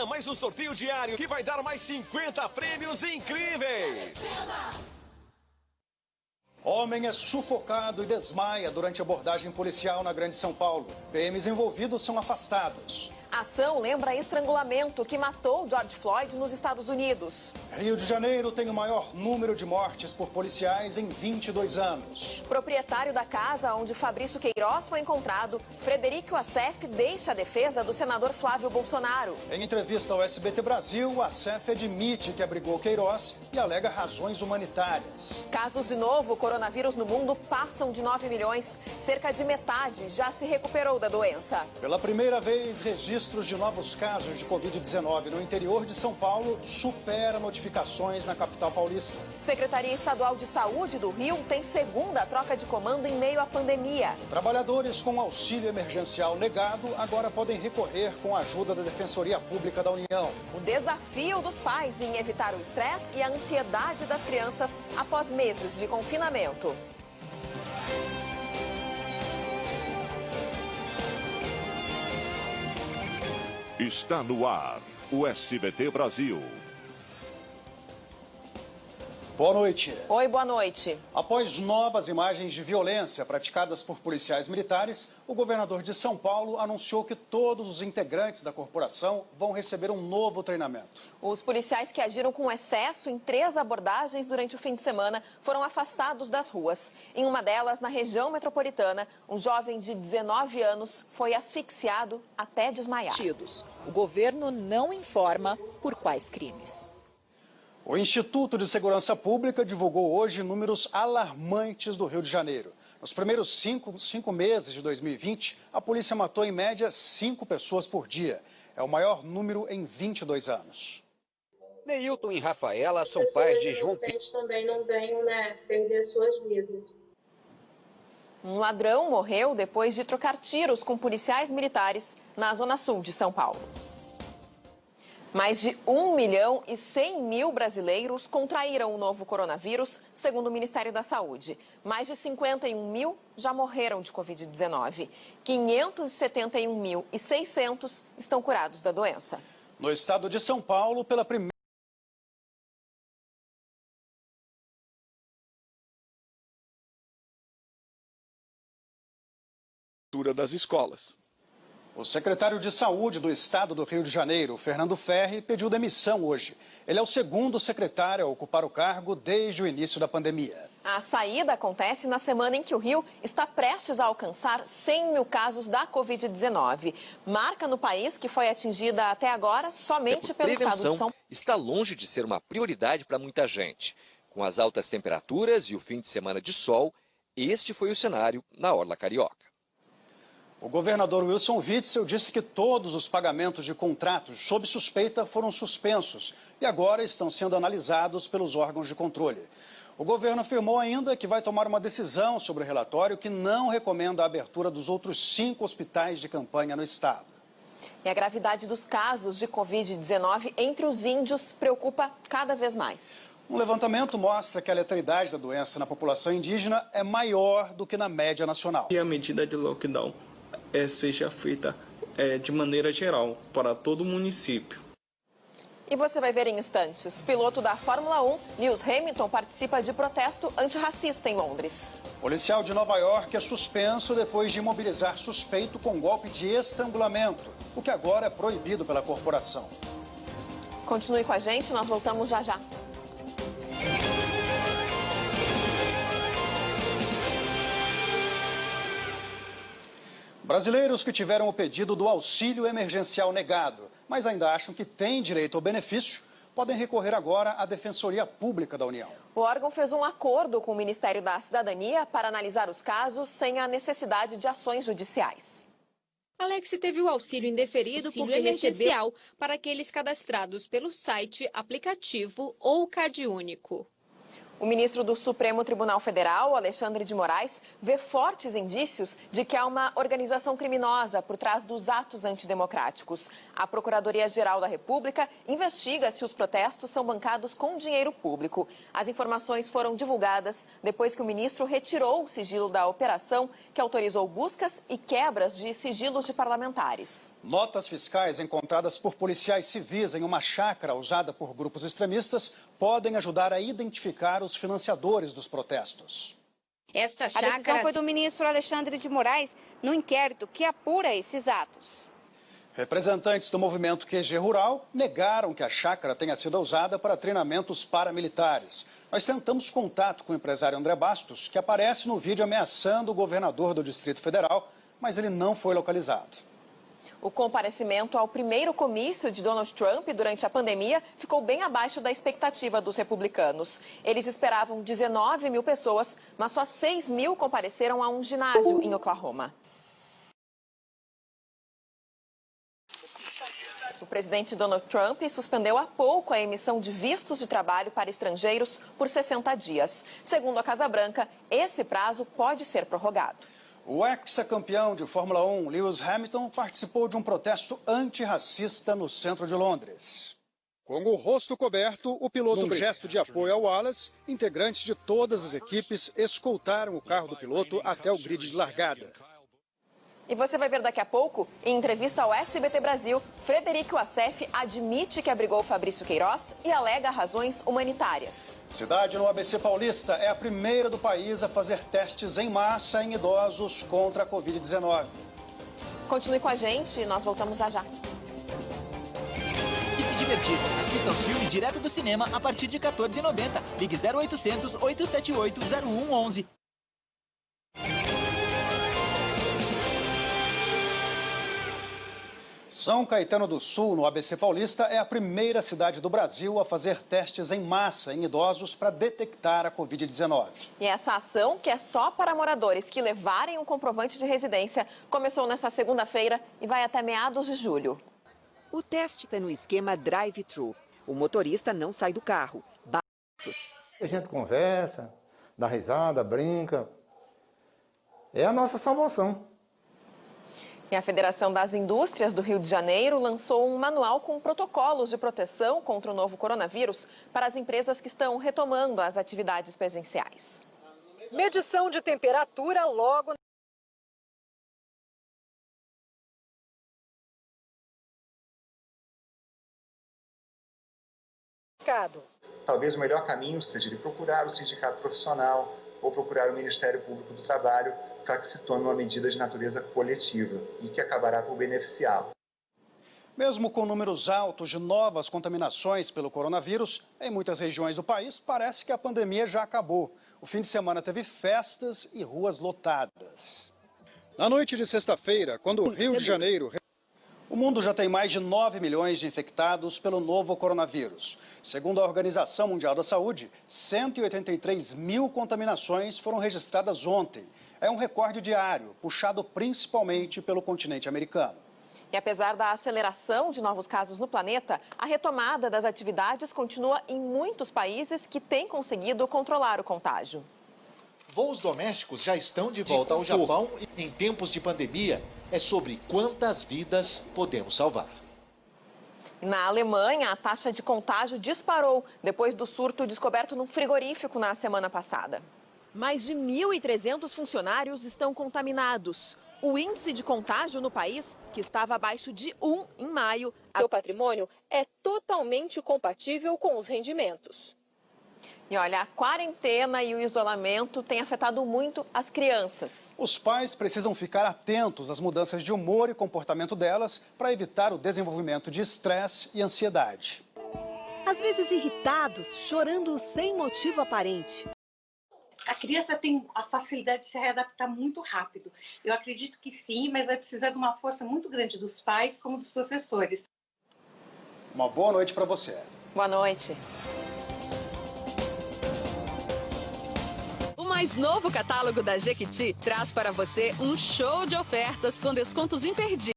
Amanhã, mais um sorteio diário que vai dar mais 50 prêmios incríveis. Homem é sufocado e desmaia durante abordagem policial na Grande São Paulo. PMs envolvidos são afastados. A ação lembra estrangulamento que matou George Floyd nos Estados Unidos. Rio de Janeiro tem o maior número de mortes por policiais em 22 anos. Proprietário da casa onde Fabrício Queiroz foi encontrado, Frederico Assef deixa a defesa do senador Flávio Bolsonaro. Em entrevista ao SBT Brasil, o Assef admite que abrigou Queiroz e alega razões humanitárias. Casos de novo coronavírus no mundo passam de 9 milhões. Cerca de metade já se recuperou da doença. Pela primeira vez, registros de novos casos de Covid-19 no interior de São Paulo supera notificações na capital paulista. Secretaria Estadual de Saúde do Rio tem segunda troca de comando em meio à pandemia. Trabalhadores com auxílio emergencial negado agora podem recorrer com a ajuda da Defensoria Pública da União. O desafio dos pais em evitar o estresse e a ansiedade das crianças após meses de confinamento. Está no ar o SBT Brasil. Boa noite. Oi, boa noite. Após novas imagens de violência praticadas por policiais militares, o governador de São Paulo anunciou que todos os integrantes da corporação vão receber um novo treinamento. Os policiais que agiram com excesso em 3 abordagens durante o fim de semana foram afastados das ruas. Em uma delas, na região metropolitana, um jovem de 19 anos foi asfixiado até desmaiar. O governo não informa por quais crimes. O Instituto de Segurança Pública divulgou hoje números alarmantes do Rio de Janeiro. Nos primeiros cinco meses de 2020, a polícia matou em média 5 pessoas por dia. É o maior número em 22 anos. Neilton e Rafaela são pais de João Pedro. Também não venham, perder suas vidas. Um ladrão morreu depois de trocar tiros com policiais militares na zona sul de São Paulo. Mais de 1.100.000 brasileiros contraíram o novo coronavírus, segundo o Ministério da Saúde. Mais de 51 mil já morreram de Covid-19. 571.600 estão curados da doença. No estado de São Paulo, pela primeira das escolas. O secretário de Saúde do Estado do Rio de Janeiro, Fernando Ferri, pediu demissão hoje. Ele é o segundo secretário a ocupar o cargo desde o início da pandemia. A saída acontece na semana em que o Rio está prestes a alcançar 100 mil casos da Covid-19. Marca no país que foi atingida até agora somente pelo estado de São Paulo. Está longe de ser uma prioridade para muita gente. Com as altas temperaturas e o fim de semana de sol, este foi o cenário na Orla Carioca. O governador Wilson Witzel disse que todos os pagamentos de contratos sob suspeita foram suspensos e agora estão sendo analisados pelos órgãos de controle. O governo afirmou ainda que vai tomar uma decisão sobre o relatório que não recomenda a abertura dos outros 5 hospitais de campanha no estado. E a gravidade dos casos de Covid-19 entre os índios preocupa cada vez mais. Um levantamento mostra que a letalidade da doença na população indígena é maior do que na média nacional. E a medida de lockdown seja feita de maneira geral para todo o município. E você vai ver em instantes, piloto da Fórmula 1, Lewis Hamilton, participa de protesto antirracista em Londres. Policial de Nova York é suspenso depois de imobilizar suspeito com golpe de estrangulamento, o que agora é proibido pela corporação. Continue com a gente, nós voltamos já já. Brasileiros que tiveram o pedido do auxílio emergencial negado, mas ainda acham que têm direito ao benefício, podem recorrer agora à Defensoria Pública da União. O órgão fez um acordo com o Ministério da Cidadania para analisar os casos sem a necessidade de ações judiciais. Alex teve o auxílio indeferido porque recebeu para aqueles cadastrados pelo site, aplicativo ou CadÚnico. O ministro do Supremo Tribunal Federal, Alexandre de Moraes, vê fortes indícios de que há uma organização criminosa por trás dos atos antidemocráticos. A Procuradoria-Geral da República investiga se os protestos são bancados com dinheiro público. As informações foram divulgadas depois que o ministro retirou o sigilo da operação que autorizou buscas e quebras de sigilos de parlamentares. Notas fiscais encontradas por policiais civis em uma chácara usada por grupos extremistas podem ajudar a identificar os financiadores dos protestos. A decisão foi do ministro Alexandre de Moraes no inquérito que apura esses atos. Representantes do movimento QG Rural negaram que a chácara tenha sido usada para treinamentos paramilitares. Nós tentamos contato com o empresário André Bastos, que aparece no vídeo ameaçando o governador do Distrito Federal, mas ele não foi localizado. O comparecimento ao primeiro comício de Donald Trump durante a pandemia ficou bem abaixo da expectativa dos republicanos. Eles esperavam 19 mil pessoas, mas só 6 mil compareceram a um ginásio em Oklahoma. O presidente Donald Trump suspendeu há pouco a emissão de vistos de trabalho para estrangeiros por 60 dias. Segundo a Casa Branca, esse prazo pode ser prorrogado. O ex-campeão de Fórmula 1, Lewis Hamilton, participou de um protesto antirracista no centro de Londres. Com o rosto coberto, o piloto, num gesto de apoio ao Wallace, integrantes de todas as equipes escoltaram o carro do piloto até o grid de largada. E você vai ver daqui a pouco, em entrevista ao SBT Brasil, Frederico Assef admite que abrigou Fabrício Queiroz e alega razões humanitárias. Cidade no ABC Paulista é a primeira do país a fazer testes em massa em idosos contra a Covid-19. Continue com a gente, nós voltamos já já. E se divertir, assista aos filmes direto do cinema a partir de R$ 14,90. Ligue 0800 878 0111. São Caetano do Sul, no ABC Paulista, é a primeira cidade do Brasil a fazer testes em massa em idosos para detectar a Covid-19. E essa ação, que é só para moradores que levarem um comprovante de residência, começou nesta segunda-feira e vai até meados de julho. O teste está no esquema drive-thru. O motorista não sai do carro. A gente conversa, dá risada, brinca. É a nossa salvação. E a Federação das Indústrias do Rio de Janeiro lançou um manual com protocolos de proteção contra o novo coronavírus para as empresas que estão retomando as atividades presenciais. Medição de temperatura logo. Talvez o melhor caminho seja ele procurar o sindicato profissional ou procurar o Ministério Público do Trabalho para que se tome uma medida de natureza coletiva e que acabará por beneficiá-lo. Mesmo com números altos de novas contaminações pelo coronavírus, em muitas regiões do país, parece que a pandemia já acabou. O fim de semana teve festas e ruas lotadas. Na noite de sexta-feira, quando o Rio de Janeiro... O mundo já tem mais de 9 milhões de infectados pelo novo coronavírus. Segundo a Organização Mundial da Saúde, 183 mil contaminações foram registradas ontem. É um recorde diário, puxado principalmente pelo continente americano. E apesar da aceleração de novos casos no planeta, a retomada das atividades continua em muitos países que têm conseguido controlar o contágio. Voos domésticos já estão de volta ao Japão em tempos de pandemia. É sobre quantas vidas podemos salvar. Na Alemanha, a taxa de contágio disparou depois do surto descoberto num frigorífico na semana passada. Mais de 1.300 funcionários estão contaminados. O índice de contágio no país, que estava abaixo de 1 em maio... Seu patrimônio é totalmente compatível com os rendimentos. E olha, a quarentena e o isolamento têm afetado muito as crianças. Os pais precisam ficar atentos às mudanças de humor e comportamento delas para evitar o desenvolvimento de estresse e ansiedade. Às vezes irritados, chorando sem motivo aparente. A criança tem a facilidade de se readaptar muito rápido. Eu acredito que sim, mas vai precisar de uma força muito grande dos pais como dos professores. Uma boa noite para você. Boa noite. O mais novo catálogo da Jequiti traz para você um show de ofertas com descontos imperdíveis.